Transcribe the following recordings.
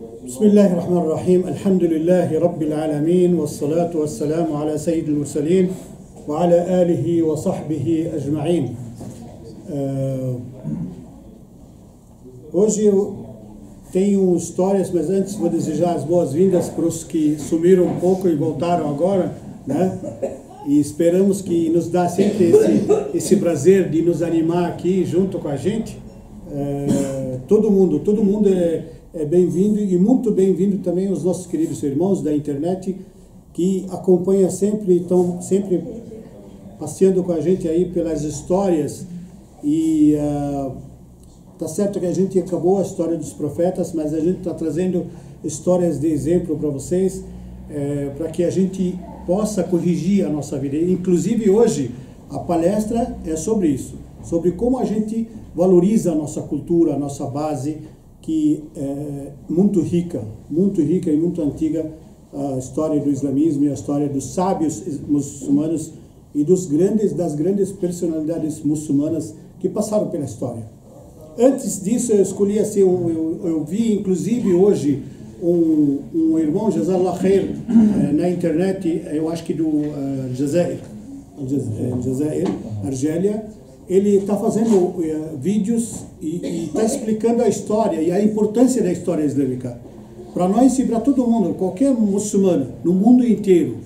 بسم الله الرحمن الرحيم الحمد لله رب العالمين والصلاة والسلام على سيد المرسلين وعلى آله وصحبه أجمعين. Hoje eu tenho histórias, mas antes vou desejar as boas-vindas para os que sumiram um pouco e voltaram agora, né? E esperamos que nos dá sempre esse prazer de nos animar aqui junto com a gente. Todo mundo é bem-vindo e muito bem-vindo também os nossos queridos irmãos da internet que acompanham sempre, estão sempre passeando com a gente aí pelas histórias. E tá certo que a gente acabou a história dos profetas, mas a gente está trazendo histórias de exemplo para vocês, para que a gente possa corrigir a nossa vida. Inclusive hoje a palestra é sobre isso, sobre como a gente valoriza a nossa cultura, a nossa base, que é muito rica e muito antiga, a história do islamismo e a história dos sábios muçulmanos e das grandes personalidades muçulmanas que passaram pela história. Antes disso, eu escolhi assim, eu vi inclusive hoje um irmão, Jazallah Khair, na internet, eu acho que do Jazair, Argélia. Ele está fazendo vídeos e está explicando a história e a importância da história islâmica. Para nós e para todo mundo, qualquer muçulmano, no mundo inteiro.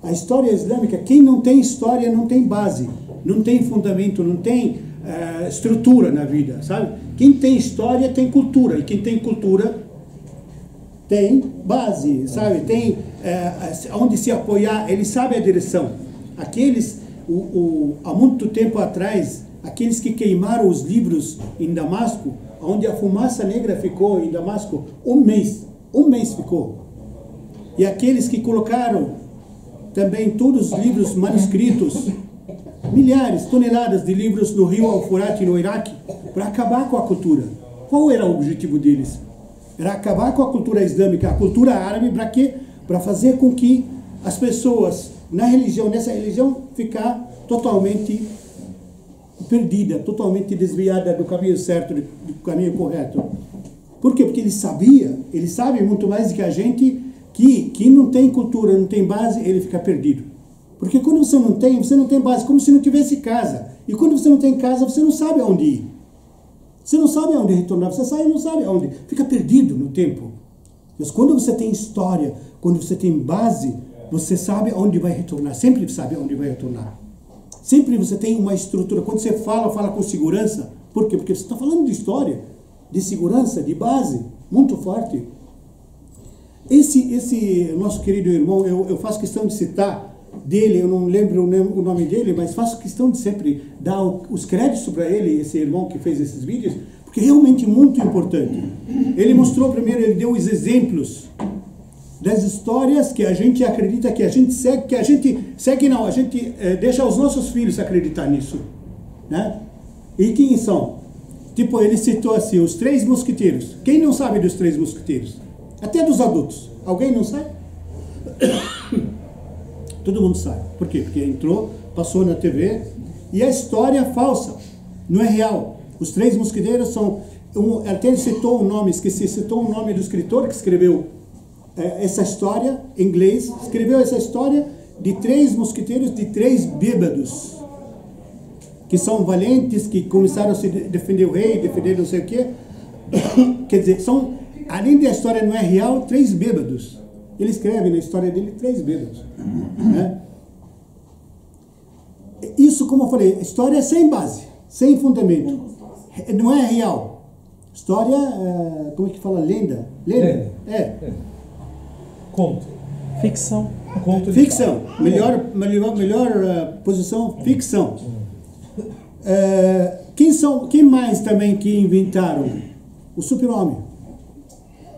A história islâmica, quem não tem história não tem base, não tem fundamento, não tem estrutura na vida, sabe? Quem tem história tem cultura, e quem tem cultura tem base, sabe? Tem onde se apoiar, ele sabe a direção. Há muito tempo atrás, aqueles que queimaram os livros em Damasco, onde a fumaça negra ficou em Damasco, um mês ficou. E aqueles que colocaram também todos os livros manuscritos, milhares, toneladas de livros no rio Al-Furat, no Iraque, para acabar com a cultura. Qual era o objetivo deles? Era acabar com a cultura islâmica, a cultura árabe, para quê? Para fazer com que as pessoas nessa religião ficar totalmente perdida, totalmente desviada do caminho certo, do caminho correto. Por quê? Porque eles sabem muito mais do que a gente, que não tem cultura, não tem base, ele fica perdido. Porque quando você não tem base, como se não tivesse casa. E quando você não tem casa, você não sabe aonde ir. Você não sabe aonde retornar, você sai e não sabe aonde. Fica perdido no tempo. Mas quando você tem história, quando você tem base, você sabe aonde vai retornar, sempre sabe aonde vai retornar. Sempre você tem uma estrutura. Quando você fala com segurança. Por quê? Porque você está falando de história, de segurança, de base, muito forte. Esse nosso querido irmão, eu faço questão de citar dele, eu não lembro o nome dele, mas faço questão de sempre dar os créditos para ele, esse irmão que fez esses vídeos, porque é realmente muito importante. Ele mostrou primeiro, ele deu os exemplos das histórias que a gente acredita, que a gente deixa os nossos filhos acreditar nisso, né? E quem são? Tipo, ele citou assim, os 3 mosqueteiros. Quem não sabe dos 3 mosqueteiros? Até dos adultos. Alguém não sabe? Todo mundo sabe. Por quê? Porque entrou, passou na TV, e a história é falsa, não é real. Os 3 mosqueteiros são... Até ele citou um nome, citou o nome do escritor que escreveu essa história, em inglês, escreveu essa história de 3 mosqueteiros, de 3 bêbados, que são valentes, que começaram a se defender o rei, defender não sei o quê. Quer dizer, além da história não é real, 3 bêbados. Ele escreve na história dele 3 bêbados. Né? Isso, como eu falei, história sem base, sem fundamento. Não é real. História, como é que fala? Lenda? Conto. Ficção. Conto. Ficção. Melhor posição, ficção. Quem mais também que inventaram? O super-homem.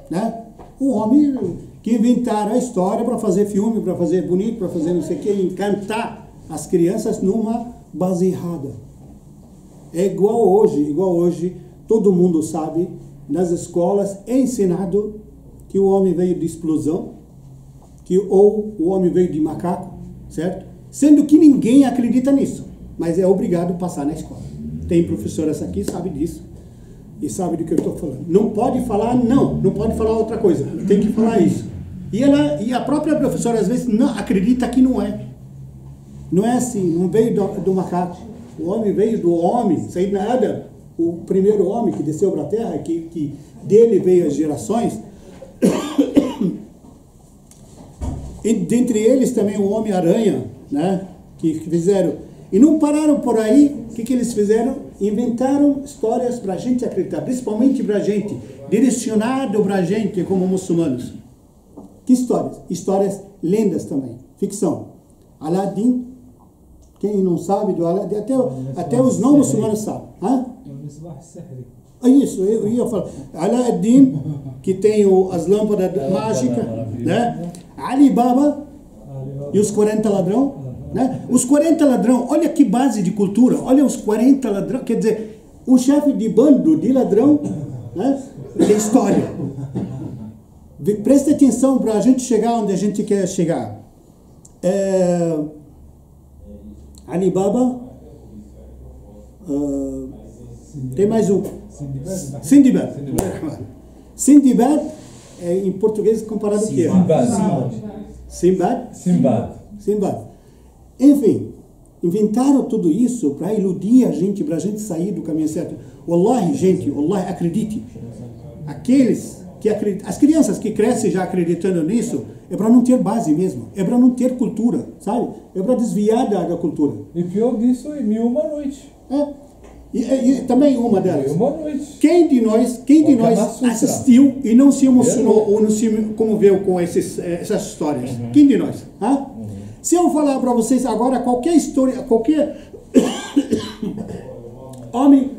Né? Um homem que inventaram a história para fazer filme, para fazer bonito, para fazer não sei o que, encantar as crianças numa base errada. É igual hoje, todo mundo sabe, nas escolas é ensinado que o homem veio de explosão, ou o homem veio de macaco, certo? Sendo que ninguém acredita nisso, mas é obrigado a passar na escola. Tem professoras aqui, sabe disso. e sabe do que eu estou falando. Não pode falar não pode falar outra coisa, tem que falar isso. E a própria professora às vezes não acredita que não é. Não é assim, não veio do macaco. O homem veio do homem, Sayyidina Adam, o primeiro homem que desceu para a terra, que dele veio as gerações. E dentre eles também o Homem-Aranha, né? Que fizeram. E não pararam por aí. O que eles fizeram? Inventaram histórias para a gente acreditar, principalmente para a gente, direcionado para a gente como muçulmanos. Que histórias? Histórias, lendas também, ficção. Aladdin, quem não sabe do Aladdin, até os não muçulmanos sabem. Isso, eu ia falar. Aladdin, que tem as lâmpadas mágicas, né? Alibaba e os 40 ladrões, né? Os 40 ladrões, olha que base de cultura, olha os 40 ladrões, quer dizer, um chefe de bando de ladrão, né? Tem história. Presta atenção para a gente chegar onde a gente quer chegar. Alibaba, tem mais um. Sindbad. Sindbad em português comparado o que é? Sinbad. Enfim, inventaram tudo isso para iludir a gente, para a gente sair do caminho certo. Wallahi, gente, wallahi, acredite. Aqueles que acreditam, as crianças que crescem já acreditando nisso, é para não ter base mesmo, é para não ter cultura, sabe? É para desviar da cultura. E pior disso é 1001 Noite. E também uma delas. 1001 Noite. Quem de nós assistiu e não se emocionou ou não se comoveu com essas histórias? Quem de nós? Se eu falar para vocês agora qualquer história, qualquer homem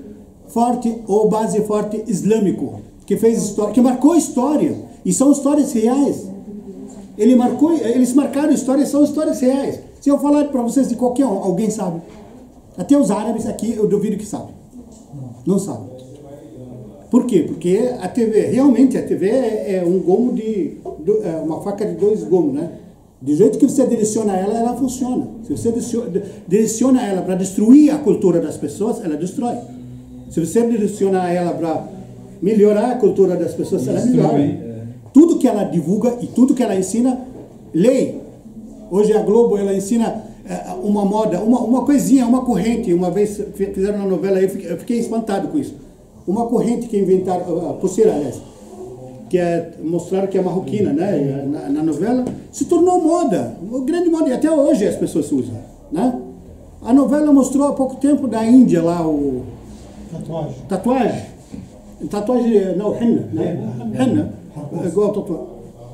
forte ou base forte islâmico que fez história, que marcou história, e são histórias reais. Eles marcaram histórias, são histórias reais. Se eu falar para vocês de qualquer um, alguém sabe. Até os árabes aqui, eu duvido que sabem. Não sabem. Por quê? Porque a TV, realmente a TV é um gomo uma faca de dois gomos, né? Do jeito que você direciona ela funciona. Se você direciona ela para destruir a cultura das pessoas, ela destrói. Se você direciona ela para melhorar a cultura das pessoas, ela melhora. Tudo que ela divulga e tudo que ela ensina, lei. Hoje a Globo, ela ensina uma moda, uma coisinha, uma corrente. Uma vez fizeram uma novela, eu fiquei espantado com isso. Uma corrente que inventaram, a pulseira, aliás, que mostraram que é marroquina, né? Na novela, se tornou moda, uma grande moda, e até hoje as pessoas usam, né? A novela mostrou há pouco tempo da Índia lá, o... Tatuagem, não, henna, né? Henna, igual tatuagem.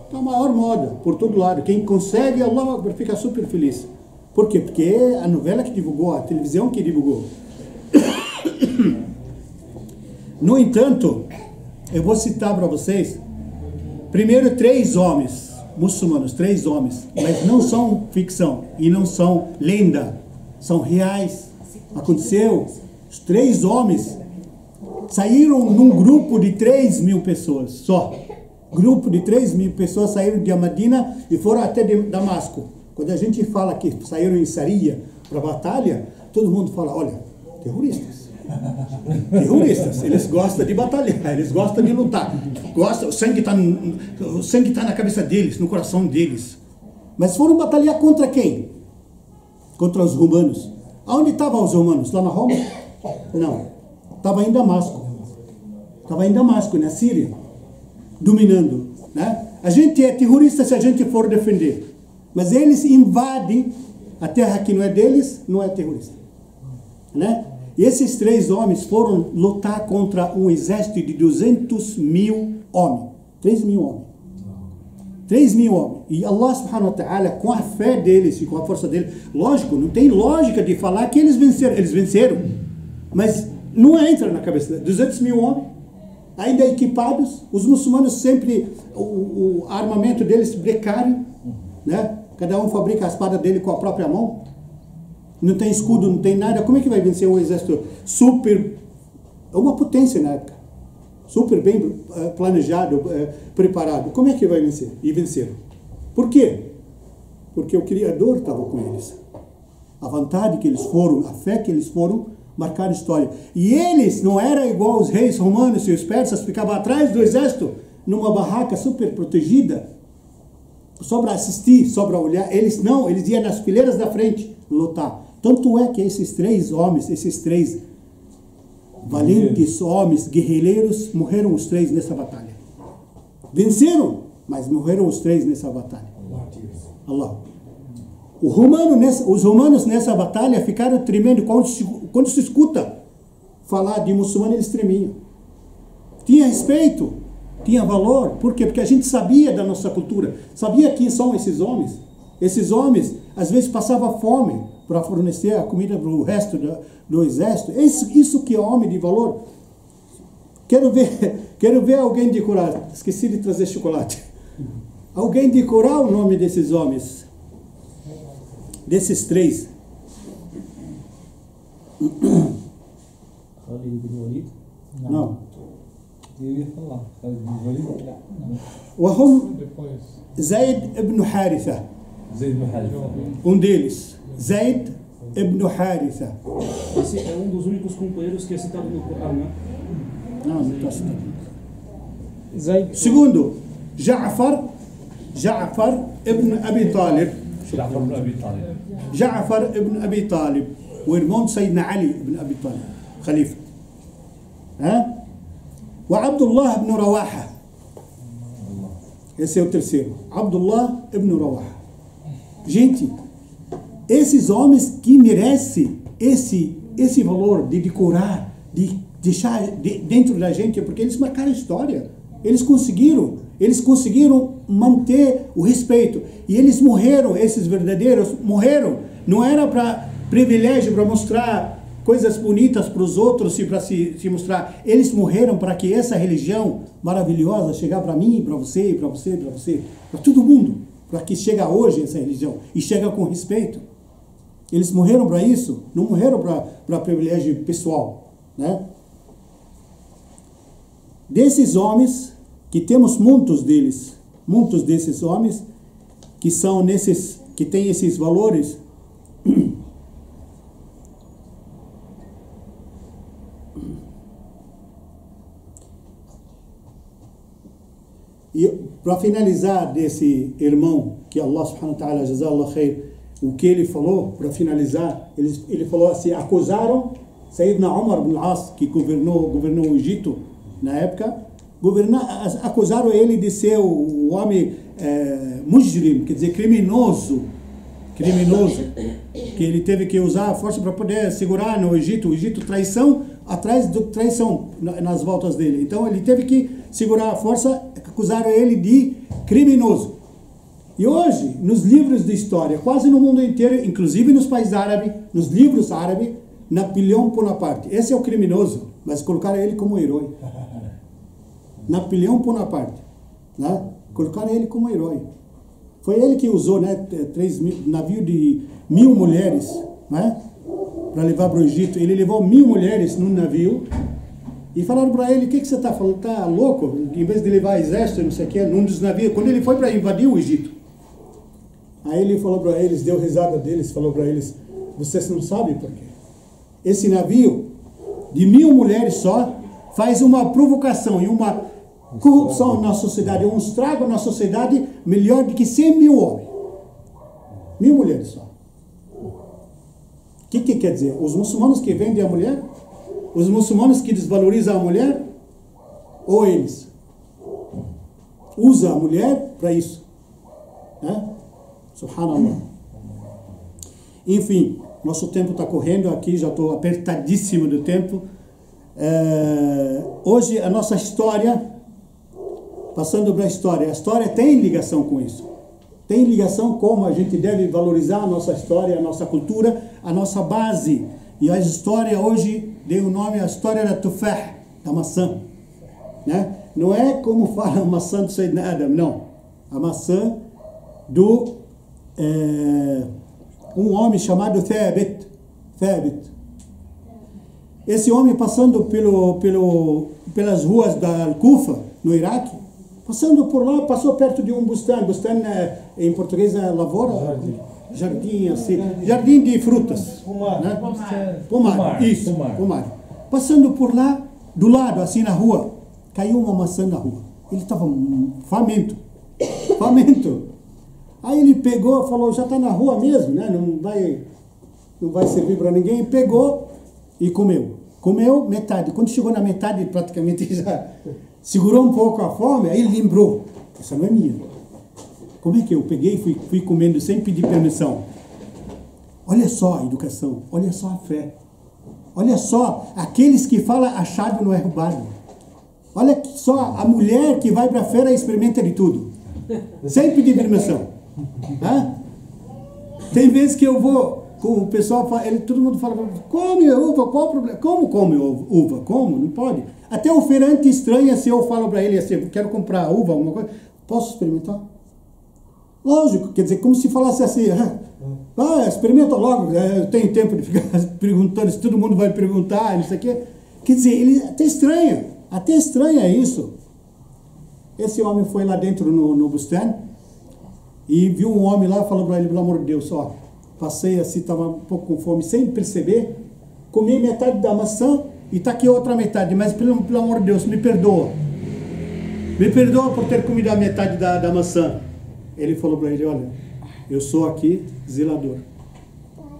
Então, a maior moda, por todo lado. Quem consegue, Allah fica super feliz. Por quê? Porque é a novela que divulgou, a televisão que divulgou. No entanto, eu vou citar para vocês, primeiro 3 homens muçulmanos, 3 homens, mas não são ficção e não são lenda, são reais. Aconteceu, os 3 homens saíram num grupo de 3.000 pessoas só. Grupo de 3.000 pessoas saíram de Medina e foram até Damasco. Quando a gente fala que saíram em Saria para batalha, todo mundo fala, olha, terroristas. Terroristas, eles gostam de batalhar, eles gostam de lutar. O sangue está na cabeça deles, no coração deles. Mas foram batalhar contra quem? Contra os romanos. Aonde estavam os romanos? Lá na Roma? Não. Estava em Damasco. Estava em Damasco, na Síria, dominando, né? A gente é terrorista se a gente for defender. Mas eles invadem a terra que não é deles, não é terrorista, né? E esses 3 homens foram lutar contra um exército de 200.000 homens. 3.000 homens. 3.000 homens. E Allah subhanahu wa ta'ala, com a fé deles e com a força deles, lógico, não tem lógica de falar que eles venceram. Eles venceram. Mas não entra na cabeça. 200.000 homens, ainda equipados. Os muçulmanos sempre, o armamento deles precário, né? Cada um fabrica a espada dele com a própria mão. Não tem escudo, não tem nada. Como é que vai vencer um exército super... É uma potência na época. Super bem planejado, preparado. Como é que vai vencer? E venceram. Por quê? Porque o Criador estava com eles. A vontade que eles foram, a fé que eles foram, marcaram história. E eles não eram igual os reis romanos e os persas, ficavam atrás do exército, numa barraca super protegida, só para assistir, só para olhar. Eles não, eles iam nas fileiras da frente lutar. Tanto é que esses 3 homens, esses 3 valentes homens, guerreiros, morreram os 3 nessa batalha. Venceram, mas morreram os 3 nessa batalha. Allah. Os romanos nessa batalha ficaram tremendo. Quando se escuta falar de muçulmano, eles tremiam. Tinha respeito, tinha valor. Por quê? Porque a gente sabia da nossa cultura, sabia quem são esses homens. Esses homens, às vezes, passavam fome para fornecer a comida para o resto do exército. Isso que é homem de valor. Quero ver alguém decorar. Esqueci de trazer chocolate. Alguém decorar o nome desses homens. Desses 3. Khalid bin Walid? Não. Eu ia falar. Khalid bin Walid? Não. وهم Zaid ibn Haritha. Zaid bin Haritha. Um deles. Zaid ibn Haritha. Esse é um dos únicos companheiros que é citado no Corão, né? Não está citado. Zaid. Segundo, Ja'far ibn Abi Talib. Ja'far ibn Abi Talib. O irmão de Sayyidina Ali ibn Abi Talib. Khalifa. Abdullah ibn Rawaha. Esse é o terceiro. Abdullah ibn Rawaha. Gente, esses homens que merecem esse valor de decorar, de deixar dentro da gente, porque eles marcaram a história. Eles conseguiram manter o respeito. E eles morreram, esses verdadeiros morreram. Não era para privilégio, para mostrar coisas bonitas para os outros e para se mostrar. Eles morreram para que essa religião maravilhosa chegar para mim, para você, para você, para você, para todo mundo. Para que chega hoje essa religião e chega com respeito. Eles morreram para isso, não morreram para privilégio pessoal, né? Desses homens, que temos muitos desses homens, que são que têm esses valores, e para finalizar desse irmão, que Allah subhanahu wa ta'ala, jazallahu khair, o que ele falou, para finalizar, ele falou assim, acusaram Sayyidina Umar ibn al-As, que governou o Egito na época, acusaram ele de ser o homem mujrim, quer dizer, criminoso, que ele teve que usar a força para poder segurar no Egito, traição, atrás de traição nas voltas dele. Então ele teve que segurar a força, acusaram ele de criminoso. E hoje, nos livros de história, quase no mundo inteiro, inclusive nos países árabes, nos livros árabes, Napoleão Bonaparte, esse é o criminoso, mas colocaram ele como herói. Napoleão Bonaparte, né? Colocaram ele como herói. Foi ele que usou, né, 3 navios de 1000 mulheres, né, para levar para o Egito. Ele levou 1000 mulheres num navio e falaram para ele, o que você está falando? Está louco? Em vez de levar exército, não sei o que, num dos navios, quando ele foi para invadir o Egito. Aí ele falou para eles, deu risada deles, falou para eles, vocês não sabem por quê? Esse navio de 1000 mulheres só faz uma provocação e uma corrupção na sociedade, um estrago na sociedade melhor do que 100.000 homens. 1000 mulheres só. O que quer dizer? Os muçulmanos que vendem a mulher? Os muçulmanos que desvalorizam a mulher? Ou eles? Usa a mulher para isso. Né? Subhanallah. Enfim, nosso tempo está correndo aqui, já estou apertadíssimo do tempo. Hoje a nossa história, passando para a história tem ligação com isso. Tem ligação como a gente deve valorizar a nossa história, a nossa cultura, a nossa base. E a história hoje deu o nome à história da tufah, da maçã. Né? Não é como fala a maçã do Sayyidina Adam, não. A maçã do um homem chamado Thabit. Esse homem passando pelas ruas da Al-Kufa, no Iraque, passando por lá, passou perto de um bustan. Bustan, em português, é lavoura? jardim assim, jardim de frutas. Pomar. Né? Pomar. Isso, pomar. Passando por lá, do lado, assim na rua, caiu uma maçã na rua. Ele estava faminto. Aí ele pegou, falou, já está na rua mesmo, né? Não vai servir para ninguém. E pegou e comeu. Comeu metade. Quando chegou na metade, praticamente já segurou um pouco a fome, aí ele lembrou, essa não é minha. Como é que eu peguei e fui comendo sem pedir permissão? Olha só a educação, olha só a fé. Olha só, aqueles que falam a chave não é roubado. Olha só, a mulher que vai para a feira e experimenta de tudo. Sem pedir permissão. Hã? Tem vezes que eu vou, com o pessoal, todo mundo fala, come uva, qual o problema? Como come uva? Como? Não pode. Até o feirante estranha se eu falo para ele assim, quero comprar uva, alguma coisa, posso experimentar? Lógico, quer dizer, como se falasse assim, experimenta logo, eu tenho tempo de ficar perguntando, se todo mundo vai perguntar, isso aqui. Quer dizer, ele até estranha isso. Esse homem foi lá dentro no Bustan e viu um homem lá e falou para ele, pelo amor de Deus, passei assim, estava um pouco com fome, sem perceber, comi metade da maçã e está aqui outra metade, mas pelo amor de Deus, me perdoa. Me perdoa por ter comido a metade da maçã. Ele falou para ele, olha, eu sou aqui zelador.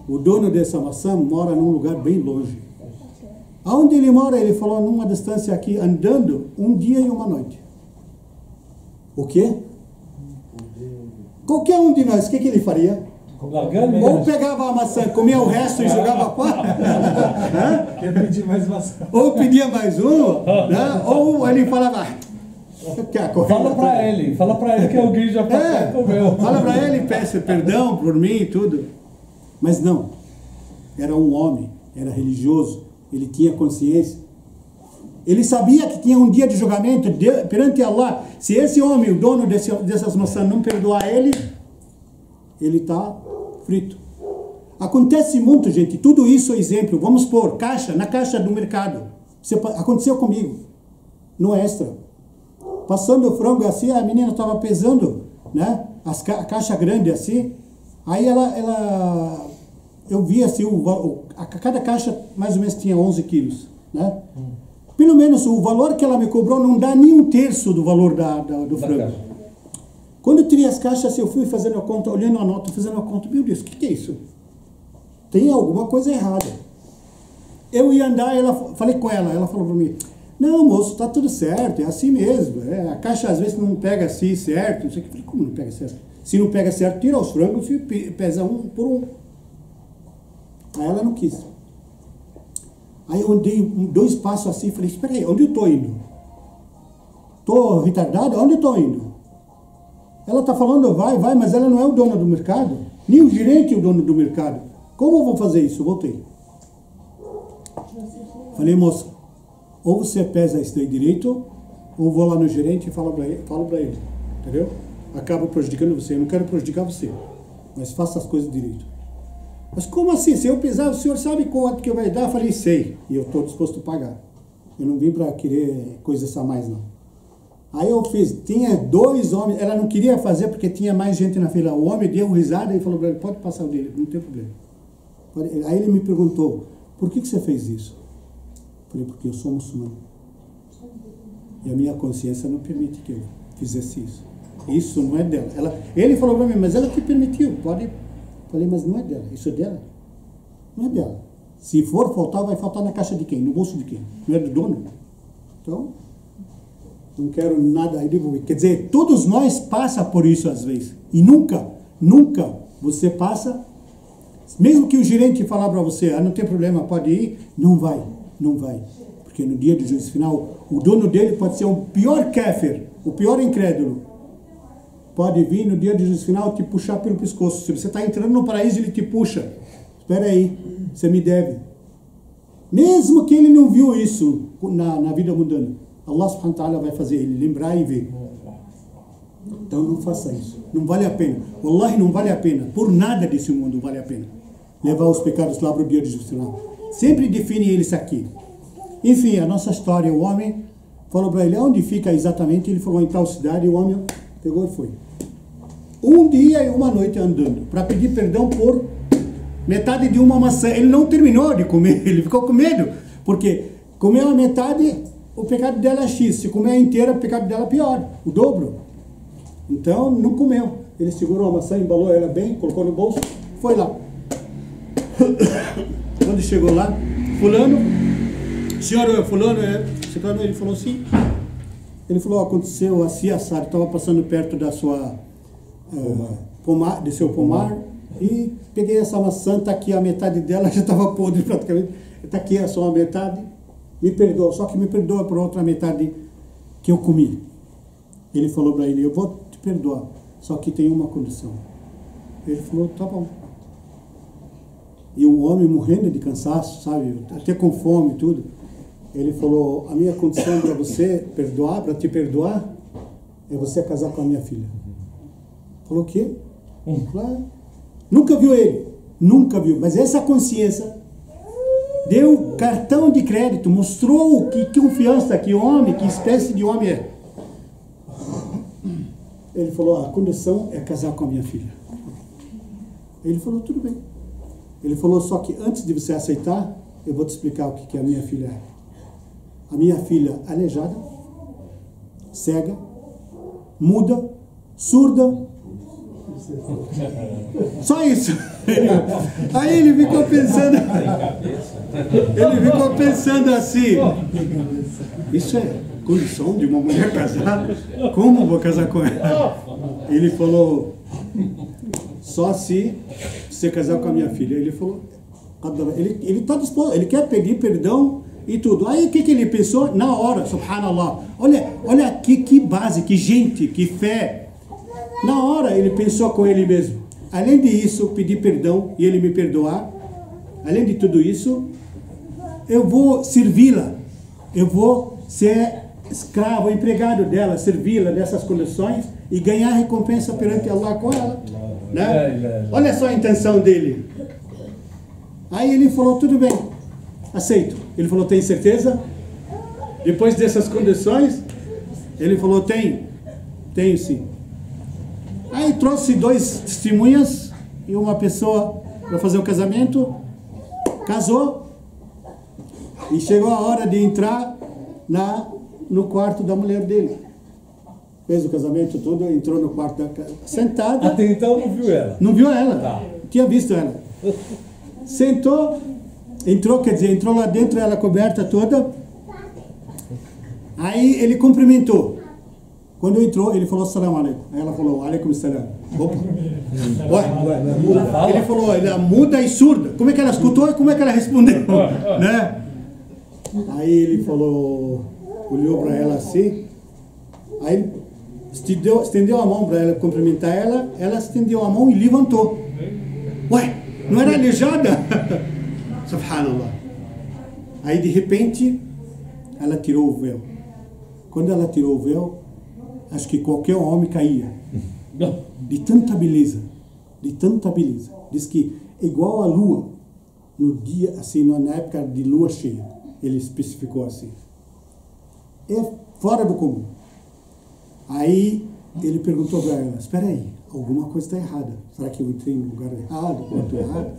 O dono dessa maçã mora num lugar bem longe. Aonde ele mora, ele falou, numa distância aqui, andando, 1 dia e 1 noite. O quê? Qualquer um de nós, o que ele faria? Ou pegava a maçã, comia o resto e jogava fora. Quer pedir mais maçã. Ou pedia mais um, né? Ou ele falava... Fala pra ele que alguém já comeu. Fala pra ele, peça perdão por mim e tudo. Mas não, era um homem, era religioso, ele tinha consciência. Ele sabia que tinha um dia de julgamento perante Allah. Se esse homem, o dono dessas maçãs, não perdoar ele está frito. Acontece muito, gente, tudo isso é exemplo. Vamos pôr na caixa do mercado. Aconteceu comigo, no Extra. Passando o frango assim, a menina estava pesando, né? A caixa grande assim. Aí eu vi assim, cada caixa mais ou menos tinha 11 quilos, né? Pelo menos o valor que ela me cobrou não dá nem 1/3 do valor do frango. Quando eu tirei as caixas, assim, eu fui fazendo a conta, olhando a nota, fazendo a conta. Meu Deus, o que é isso? Tem alguma coisa errada. Eu ia andar, falei com ela falou para mim, não, moço, está tudo certo, é assim mesmo. A caixa às vezes não pega assim certo. Isso aqui. Falei, como não pega certo? Se não pega certo, tira os frangos e pesa 1 por 1. Aí ela não quis. Aí eu andei 2 passos assim e falei, espera aí, onde eu estou indo? Estou retardado? Onde eu estou indo? Ela está falando, vai, mas ela não é o dono do mercado. Nem o gerente é o dono do mercado. Como eu vou fazer isso? Eu voltei. Falei, moça, ou você pesa isso daí direito, ou vou lá no gerente e falo para ele. Entendeu? Acabo prejudicando você. Eu não quero prejudicar você. Mas faça as coisas direito. Mas como assim? Se eu pesar, o senhor sabe quanto que vai dar? Eu falei, sei. E eu estou disposto a pagar. Eu não vim para querer coisas a mais, não. Aí eu fiz. Tinha 2 homens. Ela não queria fazer porque tinha mais gente na fila. O homem deu risada e falou para ele, pode passar o dele, não tem problema. Aí ele me perguntou, por que você fez isso? Eu falei, porque eu sou muçulmano. E a minha consciência não permite que eu fizesse isso. Isso não é dela. Ele falou para mim, mas ela que permitiu, pode... Falei, mas não é dela, isso é dela. Não é dela. Se for faltar, vai faltar na caixa de quem? No bolso de quem? Não é do dono? Então, não quero nada aí devolver. Quer dizer, todos nós passamos por isso às vezes. E nunca você passa, mesmo que o gerente falar para você, não tem problema, pode ir, não vai. Porque no dia do juízo final, o dono dele pode ser o pior kéfer, o pior incrédulo. Pode vir no dia do juízo final te puxar pelo pescoço. Se você está entrando no paraíso, ele te puxa. Espera aí, você me deve. Mesmo que ele não viu isso na vida mundana, Allah subhanahu wa ta'ala vai fazer ele lembrar e ver. Então não faça isso. Não vale a pena. Wallahi, não vale a pena. Por nada desse mundo vale a pena levar os pecados lá para o dia do juízo final. Sempre define eles aqui. Enfim, a nossa história, o homem falou para ele, onde fica exatamente? Ele falou, em tal cidade, e o homem pegou e foi. um dia e uma noite andando para pedir perdão por metade de uma maçã. Ele não terminou de comer, ele ficou com medo, porque comeu a metade, o pecado dela é X. Se comer a inteira, o pecado dela é pior, o dobro. Então, não comeu. Ele segurou a maçã, embalou ela bem, colocou no bolso, foi lá. Quando chegou lá, fulano, senhor fulano, ele falou assim, ele falou, aconteceu assim, assado, estava passando perto da sua pomar, de seu pomar, e peguei essa maçã, tá aqui a metade dela, já estava podre praticamente, tá aqui a sua metade, me perdoa, só que me perdoa por outra metade que eu comi. Ele falou para ele, eu vou te perdoar, só que tem uma condição. Ele falou, tá bom. E um homem morrendo de cansaço, sabe, até com fome e tudo, ele falou, a minha condição para você perdoar, para te perdoar, é você casar com a minha filha. Falou, o quê? Claro. Nunca viu ele, nunca viu, mas essa consciência deu cartão de crédito, mostrou que confiança, que homem, que espécie de homem é. Ele falou, a condição é casar com a minha filha. Ele falou, tudo bem. Ele falou, só que antes de você aceitar, eu vou te explicar o que a minha filha é. A minha filha aleijada, cega, muda, surda. Só isso. Aí ele ficou pensando assim, isso é condição de uma mulher casar? Como vou casar com ela? Ele falou, só se você casar com a minha filha. Ele falou, ele está disposto, ele quer pedir perdão e tudo. Aí o que ele pensou? Na hora, subhanallah, olha que base, que gente, que fé. Na hora ele pensou com ele mesmo, além disso, pedir perdão e ele me perdoar, além de tudo isso, eu vou servi-la, eu vou ser escravo, empregado dela, servi-la nessas condições e ganhar recompensa perante Allah com ela, né? Olha só a intenção dele. Aí ele falou, tudo bem, aceito. Ele falou, tem certeza? Depois dessas condições, ele falou, tenho sim. Aí trouxe 2 testemunhas e uma pessoa para fazer o casamento, casou e chegou a hora de entrar no quarto da mulher dele. Fez o casamento todo, entrou no quarto sentada. Até então não viu ela? Não viu ela, Tá. Tinha visto ela. Sentou, entrou lá dentro, ela coberta toda. Aí ele cumprimentou. Quando entrou, ele falou, salam alaikum. Aí ela falou, alaikum salam. Opa. Ele falou, ela muda e surda. Como é que ela escutou e como é que ela respondeu? Né? Aí ele falou, olhou para ela assim. Aí estendeu a mão para ela cumprimentar ela. Ela estendeu a mão e levantou. Ué, não era aleijada? Subhanallah. Aí de repente, ela tirou o véu. Quando ela tirou o véu, acho que qualquer homem caía. De tanta beleza. De tanta beleza. Diz que é igual a lua. No dia, assim, na época de lua cheia. Ele especificou assim. É fora do comum. Aí ele perguntou para ela, espera aí, alguma coisa está errada. Será que eu entrei no lugar errado, quarto errado?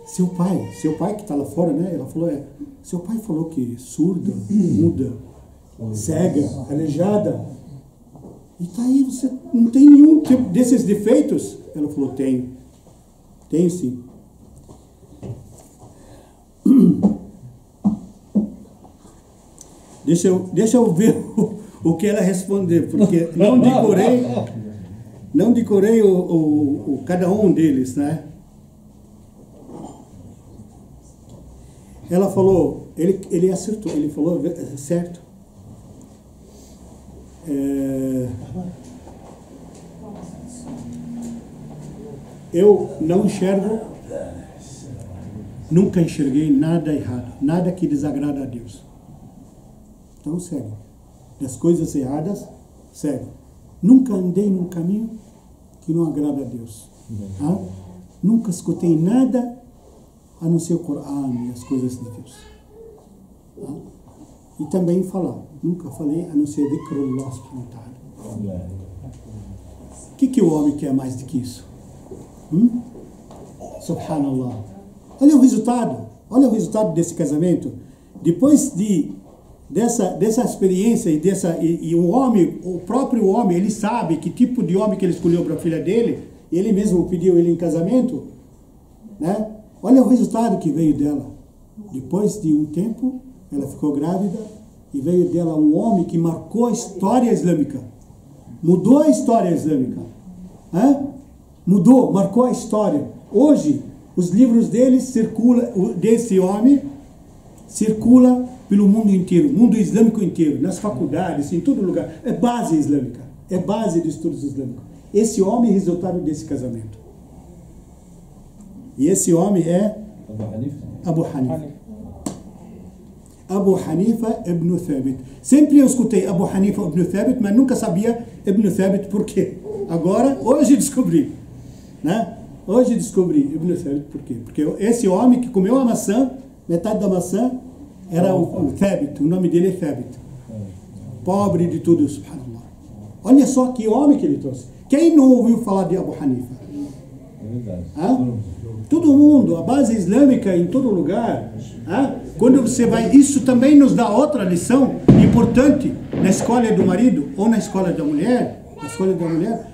Seu pai que está lá fora, né? Ela falou, seu pai falou que surda, muda, cega, aleijada. E tá aí, você não tem nenhum tipo desses defeitos? Ela falou, tenho sim. Deixa eu ver o que ela respondeu, porque não decorei cada um deles, né? Ela falou, ele acertou, ele falou certo. Eu não enxergo, nunca enxerguei nada errado, nada que desagrada a Deus. Então segue. Das coisas erradas, segue. Nunca andei num caminho que não agrada a Deus. Tá? Nunca escutei nada a não ser o Corão e as coisas de Deus. Tá? E também falar. Nunca falei a não ser Dhikrullah subhanahu wa ta'ala. O que o homem quer mais do que isso? Subhanallah. Olha o resultado desse casamento. Depois dessa experiência e o próprio homem, ele sabe que tipo de homem que ele escolheu para a filha dele, e ele mesmo pediu ele em casamento, né? Olha o resultado que veio dela. Depois de um tempo, ela ficou grávida e veio dela um homem que marcou a história islâmica. Mudou a história islâmica. Marcou a história. Hoje, os livros desse homem circula pelo mundo inteiro, mundo islâmico inteiro, nas faculdades, em todo lugar. É base islâmica, é base de estudos islâmicos. Esse homem é resultado desse casamento. E esse homem é Abu Hanifa. Abu Hanifa ibn Thabit. Sempre eu escutei Abu Hanifa ibn Thabit, mas nunca sabia ibn Thabit por quê. Hoje descobri, né? Hoje descobri ibn Thabit por quê. Porque esse homem que comeu a maçã, metade da maçã, era o Thabit, o nome dele é Thabit. Pobre de tudo, subhanallah. Olha só que homem que ele trouxe. Quem não ouviu falar de Abu Hanifa? Todo mundo, a base islâmica em todo lugar. Quando você vai, isso também nos dá outra lição importante na escolha do marido ou na escolha da mulher.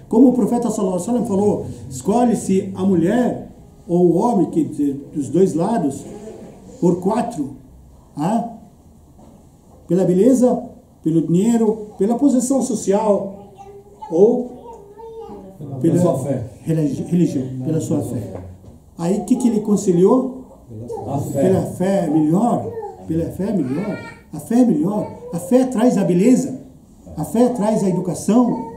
Como o profeta sallallahu alaihi wasallam falou, escolhe-se a mulher ou o homem, dos dois lados, por 4. Pela beleza, pelo dinheiro, pela posição social ou pela sua fé. Religião, pela sua fé. Aí o que ele conciliou? Pela fé melhor. Pela fé melhor. A fé é melhor. A fé traz a beleza. A fé traz a educação.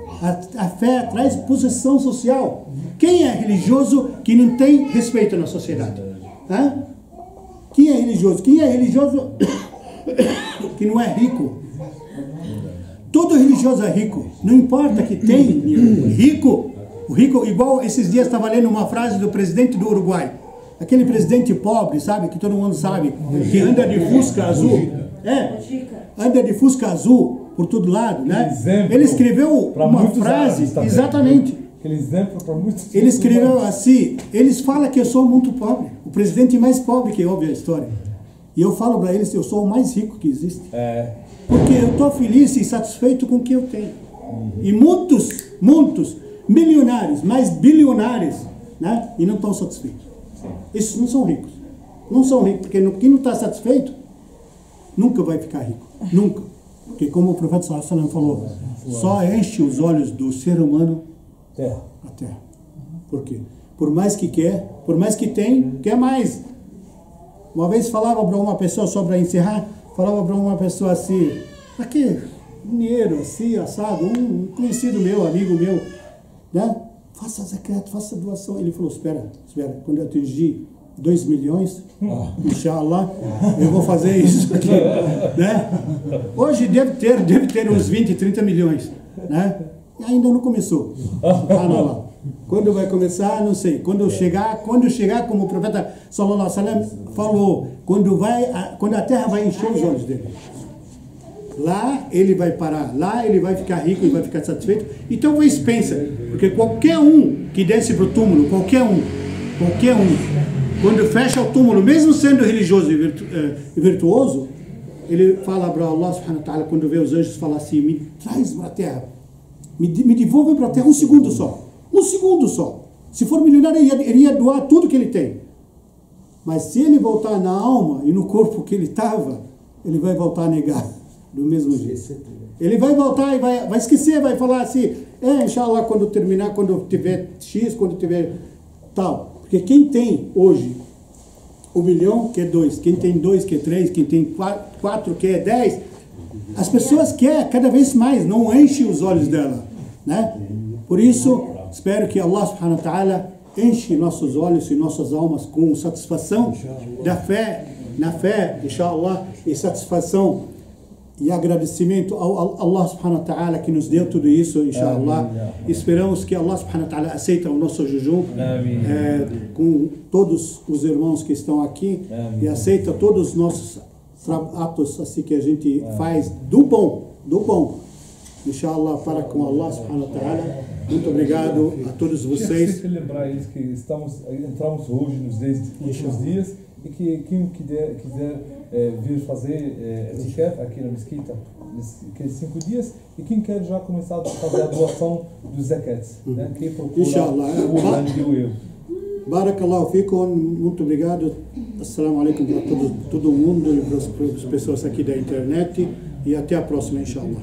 A fé traz posição social. Quem é religioso que não tem respeito na sociedade? Quem é religioso? Quem é religioso que não é rico? Todo religioso é rico. Não importa que tem rico. O rico, igual esses dias estava lendo uma frase do presidente do Uruguai. Aquele presidente pobre, sabe? Que todo mundo sabe. Que anda de Fusca azul. Anda de Fusca azul por todo lado, né? Ele escreveu uma frase, exatamente. Aquele exemplo para muitos. Ele escreveu assim: eles falam que eu sou muito pobre. O presidente mais pobre que ouve a história. E eu falo para eles que eu sou o mais rico que existe. Porque eu estou feliz e satisfeito com o que eu tenho. E muitos milionários, mais bilionários, né? E não estão satisfeitos. Esses não são ricos. Não são ricos, porque quem não está satisfeito nunca vai ficar rico. Nunca. Porque como o profeta sallallahu alaihi wasallam falou, só enche os olhos do ser humano a terra. Por quê? Por mais que quer, por mais que tem, quer mais. Uma vez falava para uma pessoa, só para encerrar, falava para uma pessoa assim, aqui, dinheiro, assim, assado, um conhecido meu, amigo meu, né? Faça zakat, faça doação. Ele falou, espera, quando eu atingir 2 milhões, inshallah, eu vou fazer isso aqui, né? Hoje deve ter uns 20, 30 milhões, né? E ainda não começou. Quando vai começar, não sei. Quando chegar, como o profeta sallallahu alaihi wasallam falou, quando a terra vai encher os olhos dele. Lá ele vai parar, lá ele vai ficar rico e vai ficar satisfeito. Então vocês pensam, porque qualquer um que desce para o túmulo, qualquer um, quando fecha o túmulo, mesmo sendo religioso e virtuoso, ele fala para Allah subhanahu wa ta'ala, quando vê os anjos, fala assim, me traz para a terra, me devolve para a terra um segundo só. Se for milionário, ele ia doar tudo que ele tem. Mas se ele voltar na alma e no corpo que ele estava, ele vai voltar a negar do mesmo jeito. Ele vai voltar e vai esquecer, vai falar assim, inshallah, quando terminar, quando tiver X, quando tiver tal. Porque quem tem hoje 1 milhão quer 2, quem tem 2 quer 3, quem tem 4 quer 10. As pessoas querem cada vez mais, não enche os olhos dela, né? Por isso, espero que Allah subhanahu wa ta'ala enche nossos olhos e nossas almas com satisfação da fé, na fé, inshallah, e satisfação e agradecimento ao Allah subhanahu wa ta'ala que nos deu tudo isso, inshallah. Esperamos que Allah subhanahu wa ta'ala aceita o nosso jejum com todos os irmãos que estão aqui e aceita todos os nossos atos assim que a gente faz do bom, inshallah, para com Allah subhanahu wa ta'ala. Muito obrigado a todos vocês. Celebrar isso, que entramos hoje nos 10 últimos dias e que quem quiser vir fazer etikaf aqui na mesquita nesses 5 dias e quem quer já começar a fazer a doação dos zakats, né? Quem procura o grande eu. Barakallahu fikum, muito obrigado. Assalamu alaikum para todo mundo e para as pessoas aqui da internet e até a próxima, inshallah.